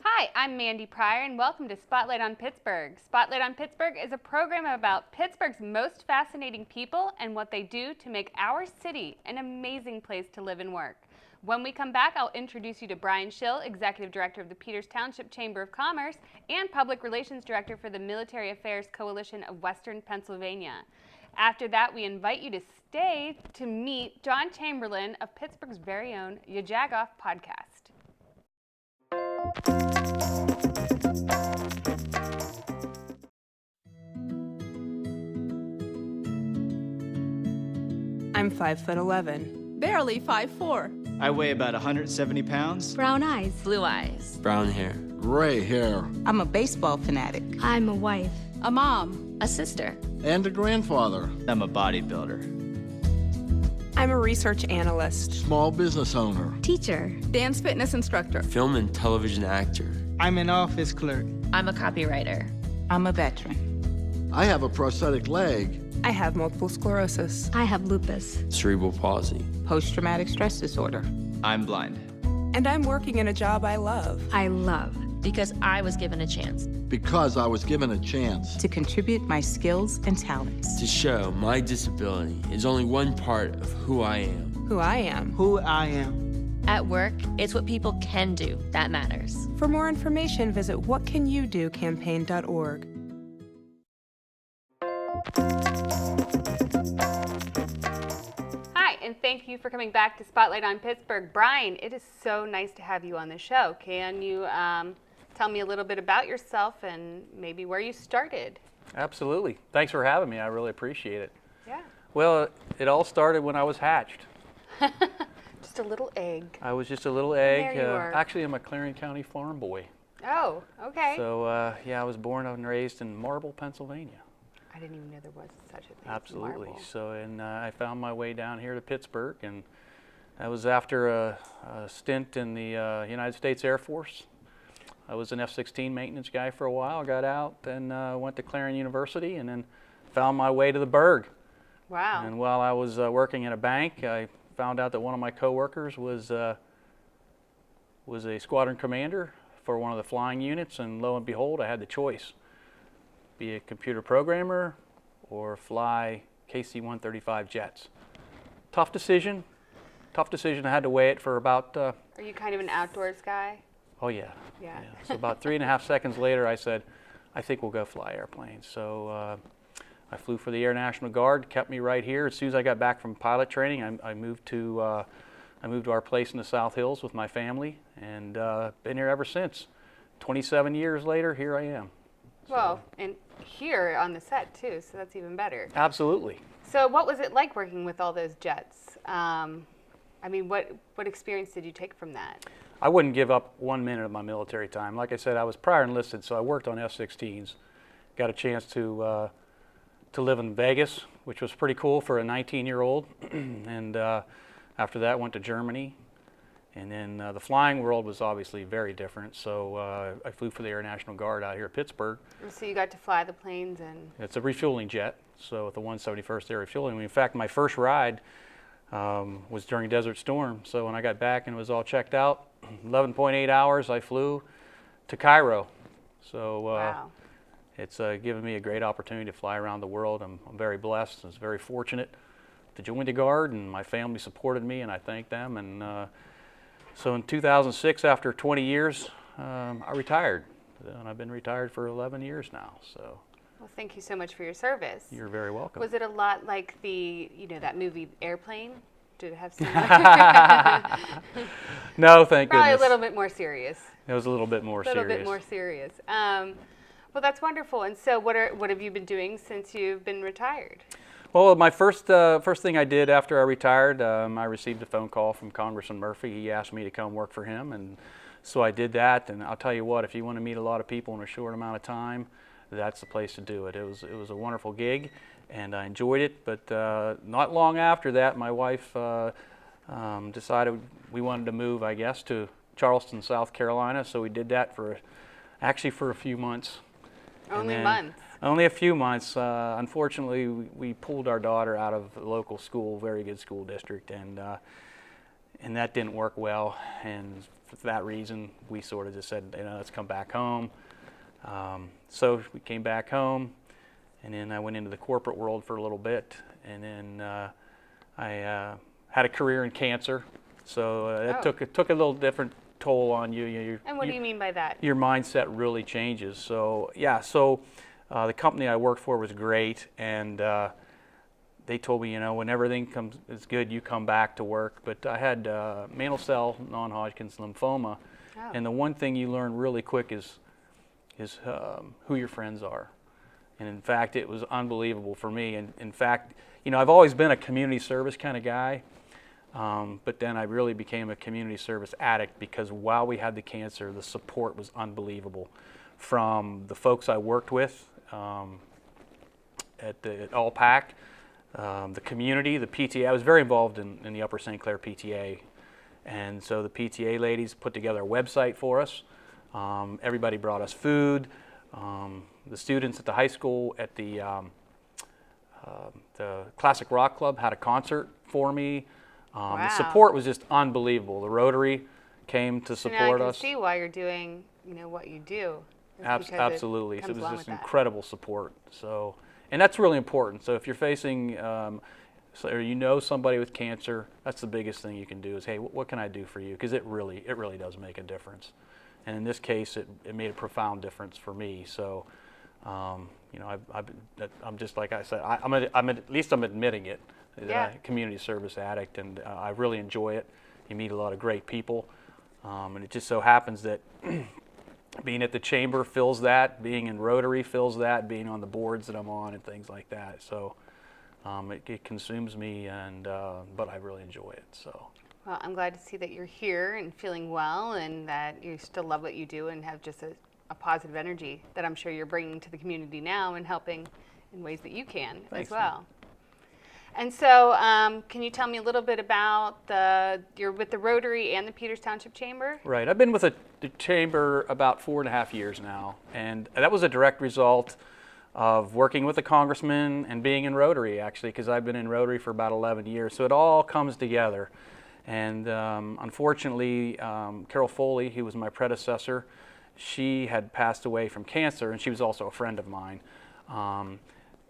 Hi, I'm Mandy Pryor, and welcome to Spotlight on Pittsburgh. Spotlight on Pittsburgh is a program about Pittsburgh's most fascinating people and what they do to make our city an amazing place to live and work. When we come back, I'll introduce you to Brian Schill, Executive Director of the Peters Township Chamber of Commerce and Public Relations Director for the Military Affairs Coalition of Western Pennsylvania. After that, we invite you to stay to meet John Chamberlain of Pittsburgh's very own Yajagoff podcast. I'm 5'11", barely 5'4". I weigh about 170 pounds. Brown eyes. Blue eyes. Brown hair. Gray hair. I'm a baseball fanatic. I'm a wife. A mom. A sister. And a grandfather. I'm a bodybuilder. I'm a research analyst. Small business owner. Teacher. Dance fitness instructor. Film and television actor. I'm an office clerk. I'm a copywriter. I'm a veteran. I have a prosthetic leg. I have multiple sclerosis. I have lupus. Cerebral palsy. Post-traumatic stress disorder. I'm blind. And I'm working in a job I love. I love. Because I was given a chance. Because I was given a chance. To contribute my skills and talents. To show my disability is only one part of who I am. Who I am. Who I am. At work, it's what people can do that matters. For more information, visit whatcanyoudocampaign.org. Hi, and thank you for coming back to Spotlight on Pittsburgh. Brian, it is so nice to have you on the show. Can you tell me a little bit about yourself and maybe where you started? Absolutely. Thanks for having me. I really appreciate it. Yeah. Well, it all started when I was hatched. Just a little egg. I was just a little egg. There you are. Actually, I'm a Clarion County farm boy. Oh, okay. So, yeah, I was born and raised in Marble, Pennsylvania. I didn't even know there was such a thing. Absolutely. As Marble. So, and I found my way down here to Pittsburgh, and that was after a stint in the United States Air Force. I was an F-16 maintenance guy for a while, got out, and went to Clarion University, and then found my way to the Burgh. Wow. And while I was working in a bank, I found out that one of my coworkers was a squadron commander for one of the flying units, and lo and behold, I had the choice. Be a computer programmer or fly KC-135 jets. Tough decision. Tough decision. I had to weigh it for about... Are you kind of an outdoors guy? Oh, yeah. Yeah. So about 3.5 seconds later, I said, I think we'll go fly airplanes. So I flew for the Air National Guard, kept me right here. As soon as I got back from pilot training, I moved to our place in the South Hills with my family, and been here ever since. 27 years later, here I am. Well, and here on the set too, so that's even better. Absolutely. So what was it like working with all those jets? I mean, what experience did you take from that? I wouldn't give up 1 minute of my military time. Like I said, I was prior enlisted, so I worked on F-16s. Got a chance to live in Vegas, which was pretty cool for a 19-year-old. And after that, went to Germany. And then the flying world was obviously very different. So I flew for the Air National Guard out here at Pittsburgh. So you got to fly the planes and... It's a refueling jet, so with the 171st Air Refueling. In fact, my first ride was during Desert Storm. So when I got back and it was all checked out, 11.8 hours I flew to Cairo. So wow. It's given me a great opportunity to fly around the world. I'm very blessed. I was very fortunate to join the Guard, and my family supported me, and I thank them. And so in 2006, after 20 years, I retired. And I've been retired for 11 years now. So. Well, thank you so much for your service. You're very welcome. Was it a lot like that movie Airplane? Did it have similar? No, thank Probably goodness. a little bit more serious. It was a little bit more serious. A little bit more serious. Well, that's wonderful. And so what have you been doing since you've been retired? Well, my first thing I did after I retired, I received a phone call from Congressman Murphy. He asked me to come work for him, and so I did that. And I'll tell you what, if you want to meet a lot of people in a short amount of time, that's the place to do it. It was a wonderful gig, and I enjoyed it. But not long after that, my wife decided we wanted to move, I guess, to Charleston, South Carolina. So we did that for a few months. Only months. Only a few months. Unfortunately, we pulled our daughter out of a local school, very good school district, and and that didn't work well. And for that reason, we sort of just said, let's come back home. So we came back home, and then I went into the corporate world for a little bit, and then I had a career in cancer. So it took a little different toll on you. And what do you mean by that? Your mindset really changes. So yeah, the company I worked for was great, and they told me, when everything is good, you come back to work. But I had mantle cell non-Hodgkin's lymphoma, and the one thing you learn really quick is who your friends are. And in fact, it was unbelievable for me. And in fact, I've always been a community service kind of guy, but then I really became a community service addict because while we had the cancer, the support was unbelievable from the folks I worked with at Allpac, the community, the PTA. I was very involved in the Upper St. Clair PTA, and so the PTA ladies put together a website for us. Everybody brought us food. The students at the high school at the Classic Rock Club had a concert for me. Wow. The support was just unbelievable. The Rotary came to support now I can us. see why you're doing, what you do. Absolutely. It was along just with that. incredible support. So, and that's really important. So if you're facing, or somebody with cancer, that's the biggest thing you can do is, hey, what can I do for you? Because it really does make a difference. And in this case, it made a profound difference for me. So, I'm just like I said, at least I'm admitting it. That I'm a community service addict, and I really enjoy it. You meet a lot of great people, and it just so happens that being at the chamber fills that, being in Rotary fills that, being on the boards that I'm on and things like that. So it consumes me, but I really enjoy it. So. Well, I'm glad to see that you're here and feeling well, and that you still love what you do and have just a positive energy that I'm sure you're bringing to the community now and helping in ways that you can. Thanks, as well. And so, can you tell me a little bit about you're with the Rotary and the Peters Township Chamber? Right. I've been with the chamber about 4.5 years now, and that was a direct result of working with a congressman and being in Rotary, actually, because I've been in Rotary for about 11 years. So it all comes together. And unfortunately, Carol Foley, who was my predecessor, she had passed away from cancer, and she was also a friend of mine.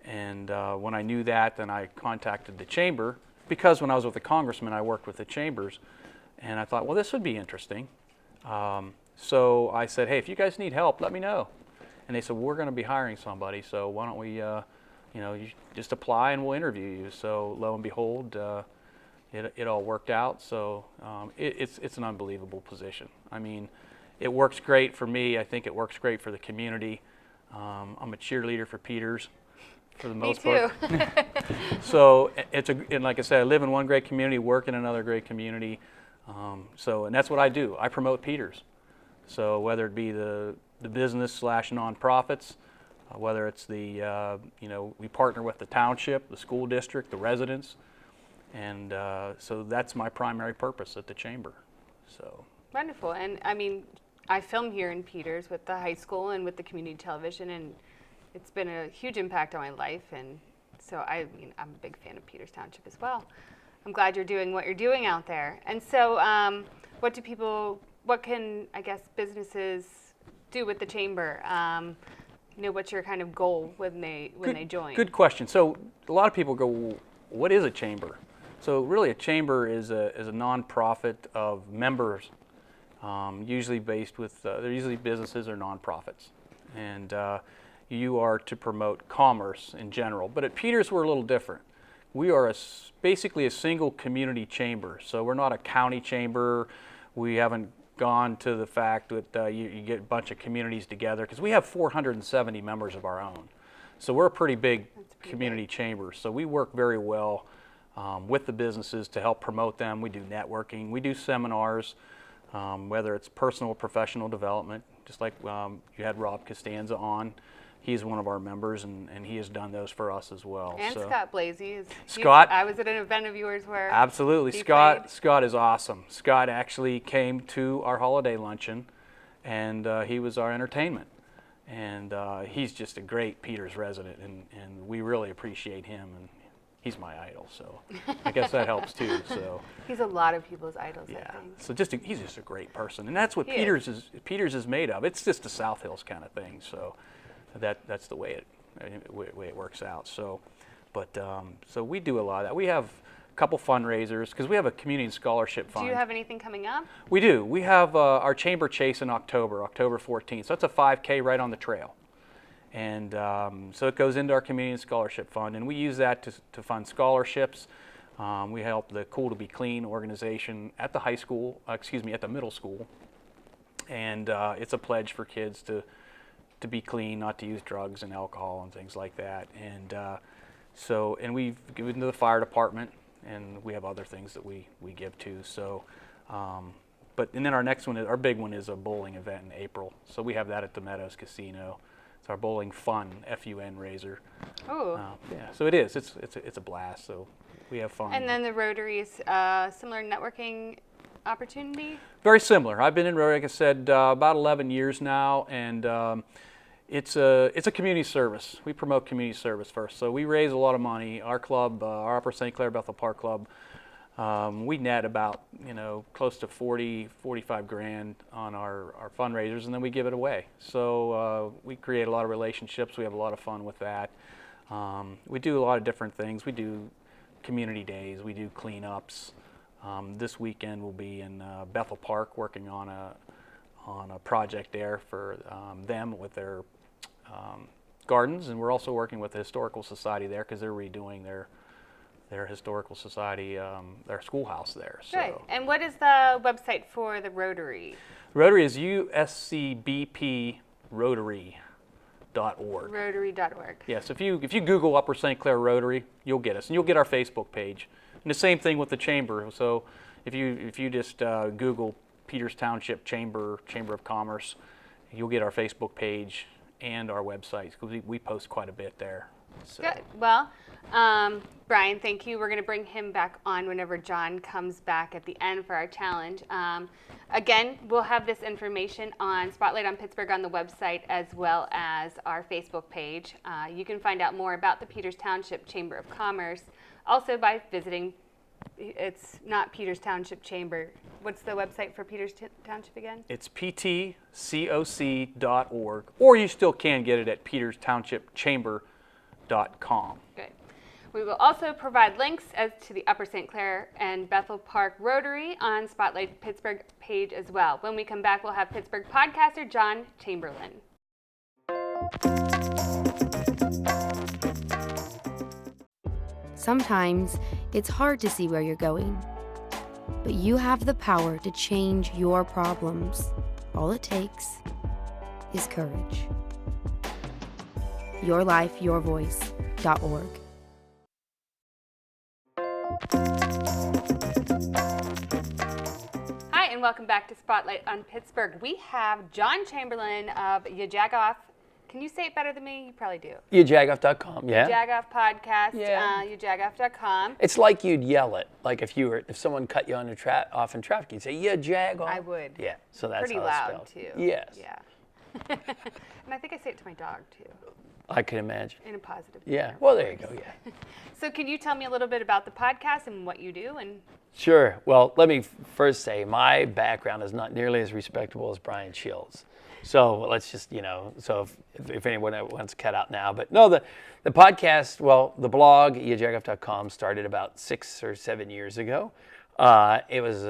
When I knew that, then I contacted the chamber, because when I was with the congressman, I worked with the chambers, and I thought, well, this would be interesting. So I said, hey, if you guys need help, let me know. And they said, well, we're going to be hiring somebody, so why don't we, you just apply and we'll interview you. So lo and behold, it all worked out. So it's an unbelievable position. I mean, it works great for me. I think it works great for the community. I'm a cheerleader for Peters, for the most part. Me too. So and like I said, I live in one great community, work in another great community. And that's what I do. I promote Peters. So whether it be the business / nonprofits, whether it's we partner with the township, the school district, the residents, and so that's my primary purpose at the chamber. So Wonderful. And I mean, I film here in Peters with the high school and with the community television, and it's been a huge impact on my life. And so I'm a big fan of Peters Township as well. I'm glad you're doing what you're doing out there. And so what can, I guess, businesses do with the chamber? What's your kind of goal when they join? Good question. So a lot of people go, well, what is a chamber? So really a chamber is a nonprofit of members, usually based with, they're usually businesses or nonprofits. And you are to promote commerce in general. But at Peters, we're a little different. We are basically a single community chamber. So we're not a county chamber. We haven't gone to the fact that you get a bunch of communities together, because we have 470 members of our own. So we're a pretty big community chamber. So we work very well with the businesses to help promote them. We do networking, we do seminars, whether it's personal or professional development, just like you had Rob Costanza on. He's one of our members, and he has done those for us as well. And so. Scott Blasey. Scott. I was at an event of yours where Absolutely. he Scott played. Scott is awesome. Scott actually came to our holiday luncheon, and he was our entertainment. And he's just a great Peters resident, and we really appreciate him. And he's my idol. So I guess that helps too. So He's a lot of people's idols, yeah. I think. So he's just a great person, and that's what He Peters is made of. It's just the South Hills kind of thing. So that's the way it works out. So, but so we do a lot of that. We have a couple fundraisers because we have a community scholarship fund. Do you have anything coming up? We do. We have our chamber chase in October 14th. So that's a 5K right on the trail. And so it goes into our community scholarship fund, and we use that to fund scholarships. We help the Cool to Be Clean organization at the at the middle school. And it's a pledge for kids to be clean, not to use drugs and alcohol and things like that. And and we've given to the fire department, and we have other things that we give to. So, and then our next one, our big one, is a bowling event in April. So we have that at the Meadows Casino. It's our bowling fun FUN raiser. Oh. Yeah. So it is. It's a blast. So we have fun. And then the Rotary's similar networking opportunity? Very similar. I've been in Rotary, like I said, about 11 years now, and it's a community service. We promote community service first. So we raise a lot of money. Our club, our Upper St. Clair Bethel Park Club, we net about close to 45 grand on our fundraisers, and then we give it away. So we create a lot of relationships. We have a lot of fun with that. We do a lot of different things. We do community days. We do cleanups. This weekend we'll be in Bethel Park working on a project there for them with their gardens, and we're also working with the Historical Society there because they're redoing their Historical Society, their schoolhouse there. So. Good. And what is the website for the Rotary? Rotary is uscbprotary.org. Rotary.org. Yes, if you Google Upper St. Clair Rotary, you'll get us, and you'll get our Facebook page. And the same thing with the chamber. So if you just Google Peters Township Chamber of Commerce, you'll get our Facebook page and our website because we post quite a bit there. So. Good. Well, Brian, thank you. We're going to bring him back on whenever John comes back at the end for our challenge. Again, we'll have this information on Spotlight on Pittsburgh on the website as well as our Facebook page. You can find out more about the Peters Township Chamber of Commerce also by visiting. It's not Peters Township Chamber. What's the website for Peters Township again? It's ptcoc.org, or you still can get it at peterstownshipchamber.com. Good. We will also provide links as to the Upper St. Clair and Bethel Park Rotary on Spotlight Pittsburgh page as well. When we come back, we'll have Pittsburgh podcaster John Chamberlain. Sometimes it's hard to see where you're going, but you have the power to change your problems. All it takes is courage. YourLifeYourVoice.org. Hi, and welcome back to Spotlight on Pittsburgh. We have John Chamberlain of Yajagoff. Can you say it better than me? You probably do. Yajagoff.com, yeah. Yajagoff podcast, Yeah. Yajagoff.com. It's like you'd yell it, like if someone cut you on off in traffic, you'd say, Yajagoff. I would. Yeah, so that's Pretty how loud, it's spelled. too. Yes. Yeah. And I think I say it to my dog, too, I can imagine. in a positive Yeah, manner. well, there you go, yeah. So can you tell me a little bit about the podcast and what you do? And Sure. Well, let me first say my background is not nearly as respectable as Brian Schill's. So let's just, so if anyone wants to cut out now. But no, the podcast, well, the blog, yajagoff.com, started about 6 or 7 years ago. It was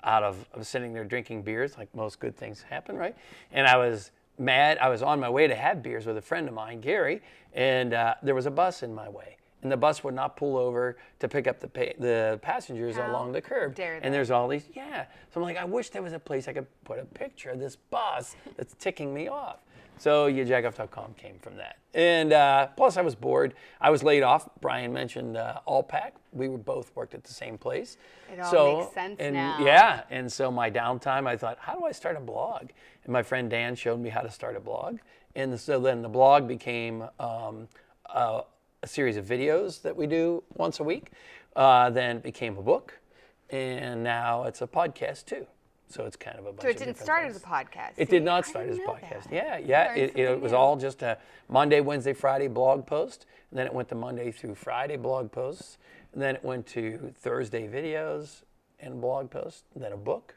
I was sitting there drinking beers, like most good things happen, right? And I was mad. I was on my way to have beers with a friend of mine, Gary, and there was a bus in my way. And the bus would not pull over to pick up the passengers How along the curb. dare they? And there's all these, So I'm like, I wish there was a place I could put a picture of this bus that's ticking me off. So yajagoff.com came from that. And plus I was bored. I was laid off. Brian mentioned Allpack. We were both worked at the same place. It all makes sense now. Yeah, and so my downtime, I thought, how do I start a blog? And my friend Dan showed me how to start a blog. And so then the blog became a series of videos that we do once a week. Then it became a book, and now it's a podcast too. So it's kind of a bunch So of it didn't different start things. as a podcast. It See, did not I start didn't as a know podcast. that. Yeah. Learned It something was new. all just a Monday, Wednesday, Friday blog post. And then it went to Monday through Friday blog posts. And then it went to Thursday videos and blog posts. And then a book.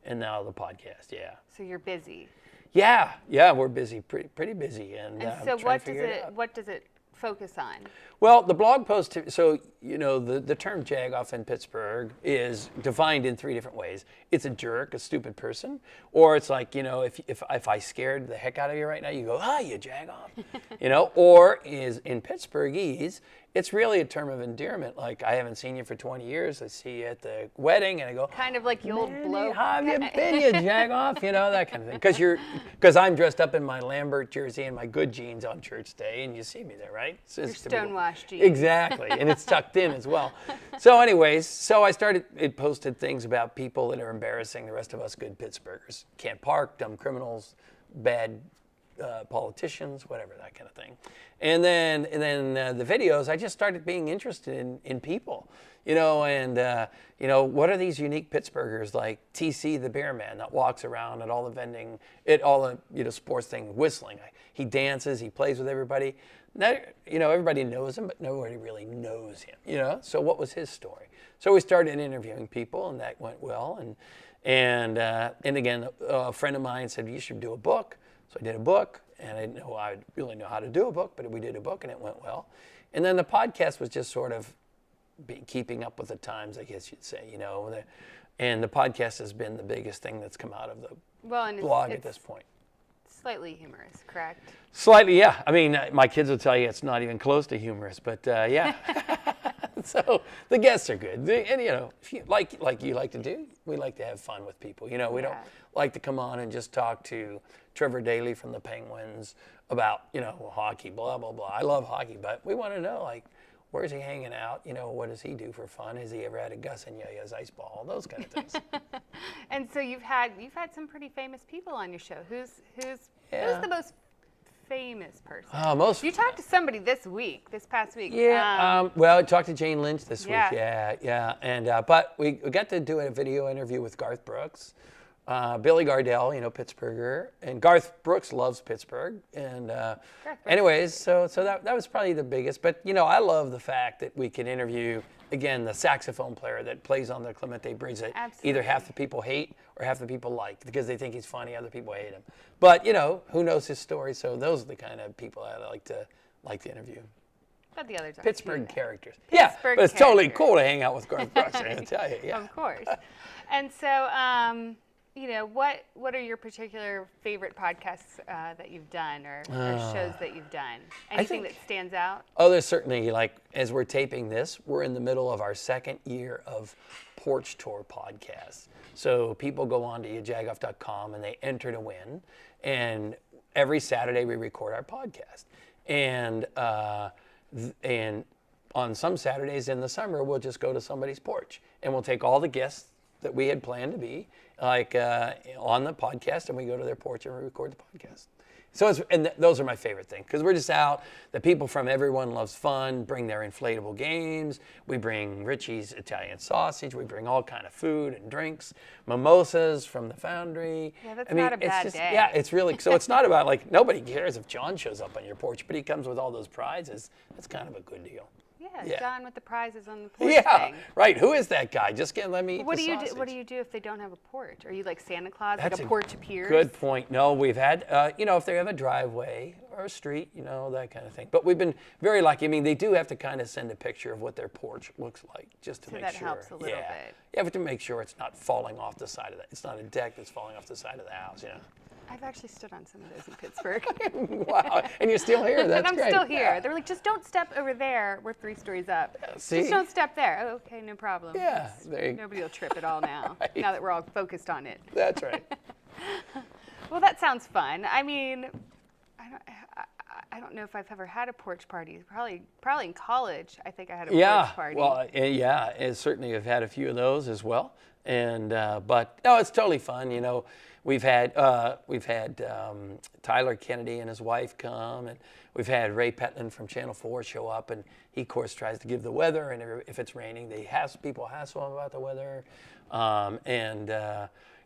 And now the podcast. Yeah. So you're busy. Yeah. We're busy, pretty busy. And So trying to figure it out. what does it focus on? Well, the blog post, so, the term jagoff in Pittsburgh is defined in 3 different ways. It's a jerk, a stupid person, or it's like, if I scared the heck out of you right now, you go, you jagoff, or is in Pittsburghese, it's really a term of endearment. Like, I haven't seen you for 20 years. I see you at the wedding, and I go, Kind of like the old blow. how have you been, you jagoff? that kind of thing. Because I'm dressed up in my Lambert jersey and my good jeans on church day, and you see me there, right? So Your it's typical. stonewashed jeans. Exactly, and it's tucked in as well. So anyways, it posted things about people that are embarrassing the rest of us good Pittsburghers. Can't park, dumb criminals, bad politicians, whatever, that kind of thing. And then the videos, I just started being interested in people, what are these unique Pittsburghers like TC the beer man that walks around at all the vending, at all the sports thing, whistling. He dances, he plays with everybody. Now, everybody knows him, but nobody really knows him. So what was his story? So we started interviewing people, and that went well. And again, a friend of mine said, you should do a book. So I did a book, and I didn't know I'd really know how to do a book, but we did a book, and it went well. And then the podcast was just sort of keeping up with the times, I guess you'd say, and the podcast has been the biggest thing that's come out of the blog at this point. Slightly humorous, correct? Slightly, yeah. I mean, my kids will tell you it's not even close to humorous, but yeah. So the guests are good, and if you like you like to do, we like to have fun with people. We don't like to come on and just talk to Trevor Daley from the Penguins about hockey, blah blah blah. I love hockey, but we want to know where's he hanging out? What does he do for fun? Has he ever had a Gus and Yaya's ice ball? Those kind of things. And so you've had some pretty famous people on your show. Who's the most famous person? You talked to somebody this past week. Yeah. Well, I talked to Jane Lynch this week. Yeah. Yeah. And but we got to do a video interview with Garth Brooks. Billy Gardell, Pittsburgher, and Garth Brooks loves Pittsburgh, and anyways, so that was probably the biggest. But I love the fact that we could interview again the saxophone player that plays on the Clemente Bridge that either half the people hate or half the people like because they think he's funny, other people hate him. But who knows his story? So those are the kind of people I like to interview. But the others are Pittsburgh characters. Pittsburgh but it's totally characters. cool to hang out with Garth Brooks. I'm gonna tell you. Yeah. Of course. And so. What are your particular favorite podcasts that you've done or shows that you've done? Anything that stands out? Oh, there's certainly, as we're taping this, we're in the middle of our 2nd year of Porch Tour podcasts. So people go on to jagoff.com and they enter to win. And every Saturday we record our podcast. And on some Saturdays in the summer, we'll just go to somebody's porch. And we'll take all the guests that we had planned to be on the podcast, and we go to their porch and we record the podcast. So those are my favorite things because we're just out. The people from Everyone Loves Fun bring their inflatable games. We bring Richie's Italian sausage. We bring all kind of food and drinks, mimosas from the Foundry. Yeah, that's not a bad day. Yeah, it's really so. It's not about nobody cares if John shows up on your porch, but he comes with all those prizes. That's kind of a good deal. Yeah, John with the prizes on the porch thing. Right. Who is that guy? Just let me eat what the do you sausage. do? What do you do if they don't have a porch? Are you like Santa Claus? That's a porch appears? Good point. No, we've had, if they have a driveway or a street, that kind of thing. But we've been very lucky. I mean, they do have to kind of send a picture of what their porch looks like just to make sure. So that helps a little bit. You have to make sure it's not falling off the side of that. It's not a deck that's falling off the side of the house. I've actually stood on some of those in Pittsburgh. Wow. And you're still here. That's and I'm great. still here. Yeah. They're like, just don't step over there. We're 3 stories up. See? Just don't step there. Oh, okay, no problem. Yeah. Nobody will trip at all now, Right. now that we're all focused on it. That's right. Well, that sounds fun. I mean, I don't know if I've ever had a porch party. Probably in college, I think I had a porch party. Well, and certainly have had a few of those as well. And but no, it's totally fun. We've had Tyler Kennedy and his wife come, and we've had Ray Petlin from Channel 4 show up, and he, of course, tries to give the weather, and if it's raining, people hassle him about the weather.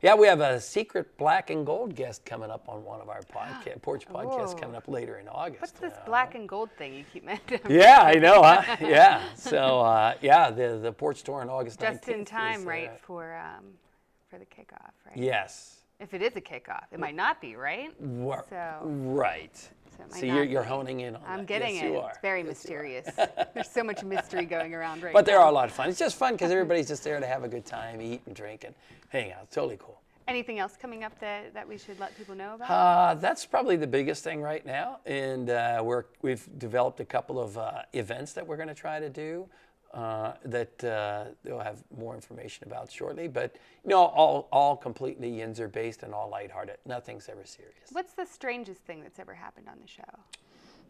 Yeah, we have a secret black and gold guest coming up on one of our porch podcasts coming up later in August. What's this black and gold thing you keep mentioning? Yeah, I know, huh? Yeah. So, the porch tour on August 19th. Just in time, right, for the kickoff, right? Yes. If it is a kickoff, it might not be, right? Right. So it might See, not you're be. honing in on that. I'm getting Yes, it. you are. It's very Yes, you mysterious. There's so much mystery going around right But now. they're a lot of fun. It's just fun because everybody's just there to have a good time, eat and drink and hang out. It's totally cool. Anything else coming up that we should let people know about? That's probably the biggest thing right now, and we've developed a couple of events that we're going to try to do that we'll have more information about shortly. But all completely Yinzer based and all lighthearted. Nothing's ever serious. What's the strangest thing that's ever happened on the show?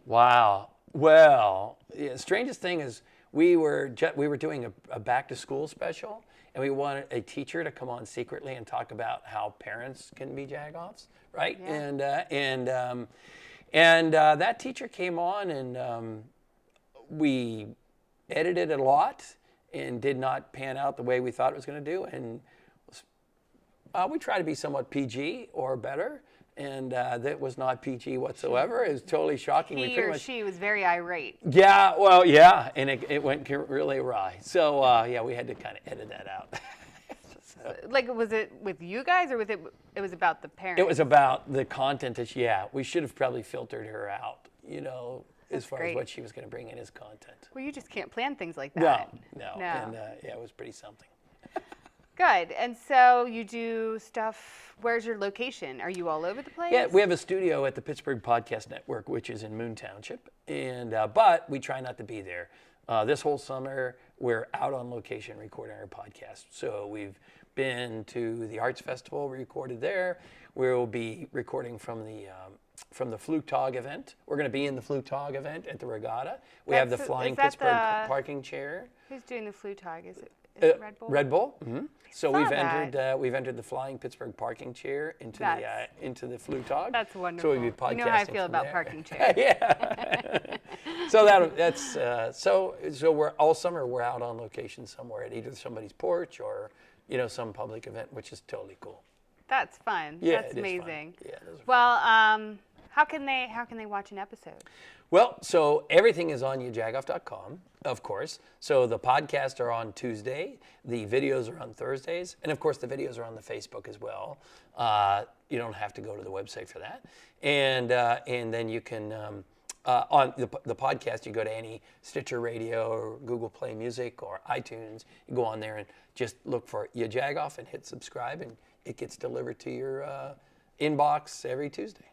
Wow. Well, strangest thing is we were doing a back to school special, and we wanted a teacher to come on secretly and talk about how parents can be jagoffs, right? Yeah. And that teacher came on, and we edited it a lot and did not pan out the way we thought it was going to do. And we try to be somewhat PG or better. And that was not PG whatsoever. It was totally shocking. He or she was very irate. Yeah, well, yeah, and it went really awry. So, we had to kind of edit that out. Like, was it with you guys, or it was about the parents? It was about the content that, we should have probably filtered her out, as far as what she was going to bring in as content. Well, you just can't plan things like that. No. And, it was pretty something. Good. And so you do stuff. Where's your location? Are you all over the place? Yeah, we have a studio at the Pittsburgh Podcast Network, which is in Moon Township, and but we try not to be there. This whole summer, we're out on location recording our podcast. So we've been to the Arts Festival, we recorded there. We'll be recording from the Flugtag event. We're going to be in the Flugtag event at the Regatta. We have the Flying Pittsburgh parking chair. Who's doing the Flugtag? Is it Red Bull? Red Bull. Mm-hmm. So Saw we've entered the Flying Pittsburgh parking chair into the Flugtag. That's wonderful. So we'll be podcasting. You know how I feel about parking chairs. Yeah. So that's so we're all summer we're out on location somewhere at either somebody's porch or some public event, which is totally cool. That's fun. Yeah, That's it is amazing. fun. Yeah, it is fun. Well, how can they watch an episode? Well, so everything is on yajagoff.com, of course. So the podcasts are on Tuesday, the videos are on Thursdays, and of course the videos are on the Facebook as well. You don't have to go to the website for that. And then you can, on the podcast, you go to any Stitcher Radio or Google Play Music or iTunes. You go on there and just look for Yajagoff and hit subscribe, and it gets delivered to your inbox every Tuesday.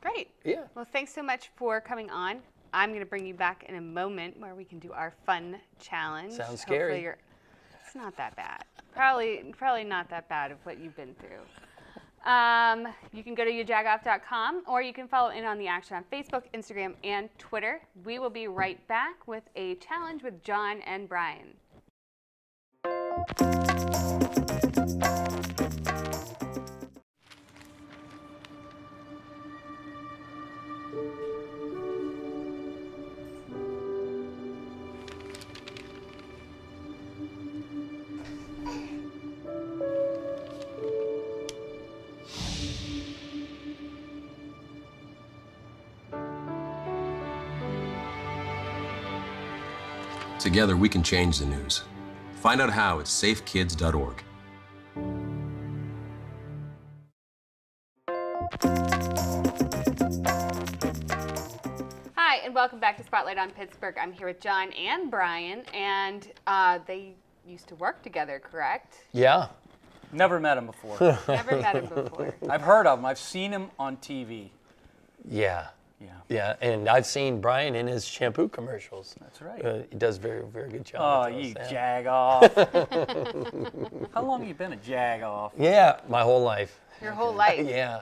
Great. Yeah. Well, thanks so much for coming on. I'm going to bring you back in a moment where we can do our fun challenge. Sounds scary. It's not that bad. Probably not that bad of what you've been through. You can go to yajagoff.com, or you can follow in on the action on Facebook, Instagram, and Twitter. We will be right back with a challenge with John and Brian. Together we can change the news. Find out how at safekids.org. Hi, and welcome back to Spotlight on Pittsburgh. I'm here with John and Brian, and they used to work together, correct? Yeah. Never met him before. Never met him before. I've heard of him. I've seen him on TV. Yeah. Yeah. Yeah, and I've seen Brian in his shampoo commercials. That's right. He does very, very good job. Oh, with those, you yeah. jag off. How long have you been a jag off? Yeah, my whole life. Your whole life? Yeah.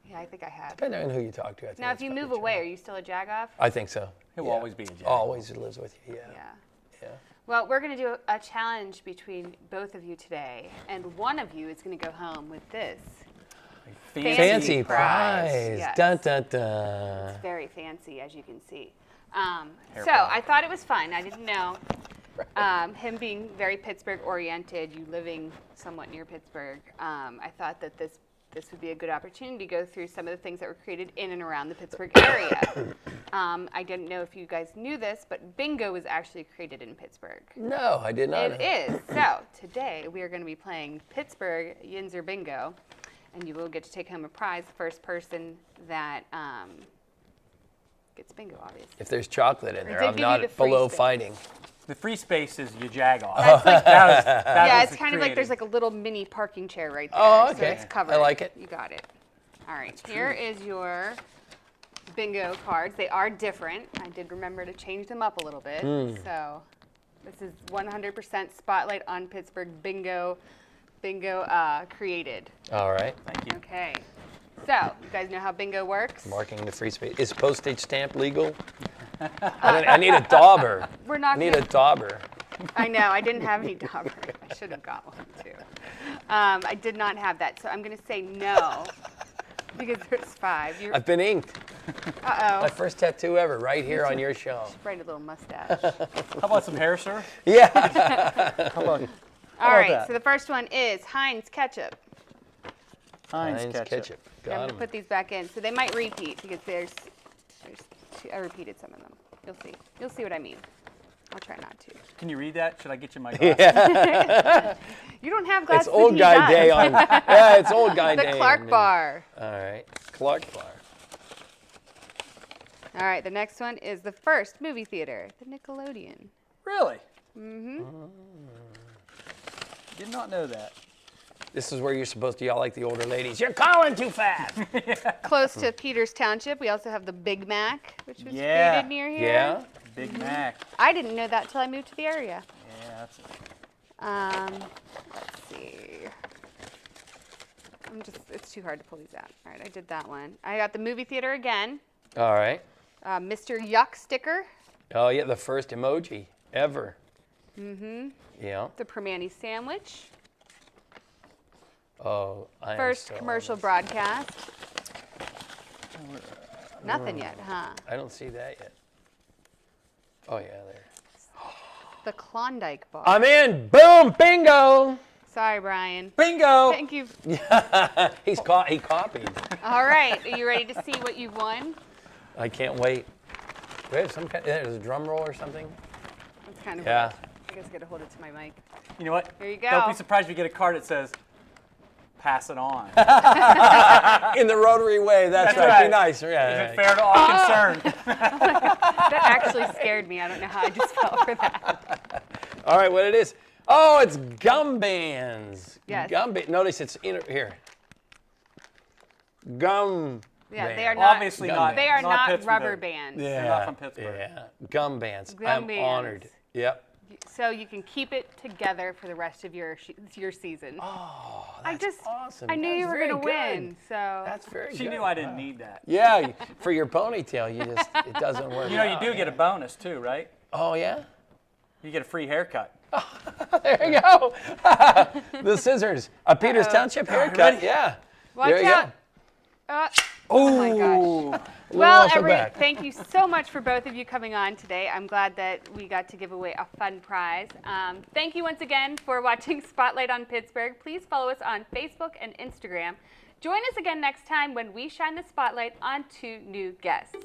Yeah, I think I have. Depending on who you talk to, I think. Now, if it's you probably move true. away, are you still a jagoff? I think so. He'll Yeah. always be a jag. Always lives with you, yeah. Yeah. Well, we're going to do a challenge between both of you today, and one of you is going to go home with this. Fancy prize. prize. Yes. Dun, dun, dun. It's very fancy, as you can see. Hair So product. I thought it was fun. I didn't know Him being very Pittsburgh oriented, you living somewhat near Pittsburgh, I thought that this would be a good opportunity to go through some of the things that were created in and around the Pittsburgh area. I didn't know if you guys knew this, but bingo was actually created in Pittsburgh. No, I did not. It is. So today we are going to be playing Pittsburgh Yinzer bingo, and you will get to take home a prize. The first person that gets bingo, obviously. If there's chocolate in there, did I'm give you not the free below space. fighting. The free space is you jag off. That's like, That yeah, was it's kind of like there's like a little mini parking chair right there. Oh, So okay. it's covered. I like it. You got it. All right. Here is your bingo cards. They are different. I did remember to change them up a little bit. So this is 100% Spotlight on Pittsburgh bingo created. All right. Thank you. Okay. So you guys know how bingo works? Marking the free space. Is postage stamp legal? I need a dauber. We're not I need gonna- a dauber. I know, I didn't have any dauber. I should have got one too. I did not have that, so I'm going to say no because there's 5. You're, I've been inked. uh-oh. My first tattoo ever, right here on your show. Write a little mustache. How about some hair, sir? Yeah. How about All right, that? so the first one is Heinz ketchup. Heinz ketchup? I'm Got going to 'em. put these back in. So they might repeat because there's two, I repeated some of them. You'll see. You'll see what I mean. I'll try not to. Can you read that? Should I get you my glasses? You don't have glasses. It's old and he guy does. day on. Yeah, it's old guy day. The on Clark me. bar. All right, Clark bar. All right, the next one is the first movie theater, the Nickelodeon. Really? Mm-hmm. Did not know that. This is where you're supposed to yell like the older ladies. You're calling too fast. Close to Peters Township, we also have the Big Mac, which was Yeah. created near here. Yeah. Big Mac. I didn't know that till I moved to the area. Yeah, that's it. Let's see. It's too hard to pull these out. All right, I did that one. I got the movie theater again. All right. Mr. Yuck sticker, Oh yeah, the first emoji ever. Mm-hmm. Yeah. the Permani sandwich, Oh, I am first so commercial honest. broadcast. Nothing yet, huh? I don't see that yet. Oh yeah, there. The Klondike bar. I'm in. Boom, bingo. Sorry, Brian. Bingo! Thank you. He copied. All right, are you ready to see what you've won? I can't wait. Do we have some kind? There's a drum roll or something. That's kind of Yeah. weird. I guess I gotta hold it to my mic. You know what? Here you go. Don't be surprised if you get a card that says, pass it on. In the rotary way. That's, That's right. Be right. nice. Is Yeah. it fair to all concerned? That actually scared me. I don't know how I just fell for that. All right, what it is? Oh, it's gum bands. Yes. Gum band. Notice it's here. Gum. Yeah, band. they are not. Obviously Gum not. They are not Pittsburgh. rubber bands. They're not from Pittsburgh. Yeah. Gum bands. Gum I'm bands. honored. Yep. So you can keep it together for the rest of your season. Oh, I that's just, awesome. I knew That's you were very gonna good. win. So That's very She good. knew I didn't need that. Yeah, for your ponytail, it doesn't work. You know, you out. do get a bonus too, right? Oh yeah. You get a free haircut. There you go. The scissors. A Peters Township haircut. ready? Yeah. watch there you out. Oh my gosh. Well, off the back. thank you so much for both of you coming on today. I'm glad that we got to give away a fun prize. Thank you once again for watching Spotlight on Pittsburgh. Please follow us on Facebook and Instagram. Join us again next time when we shine the spotlight on 2 new guests.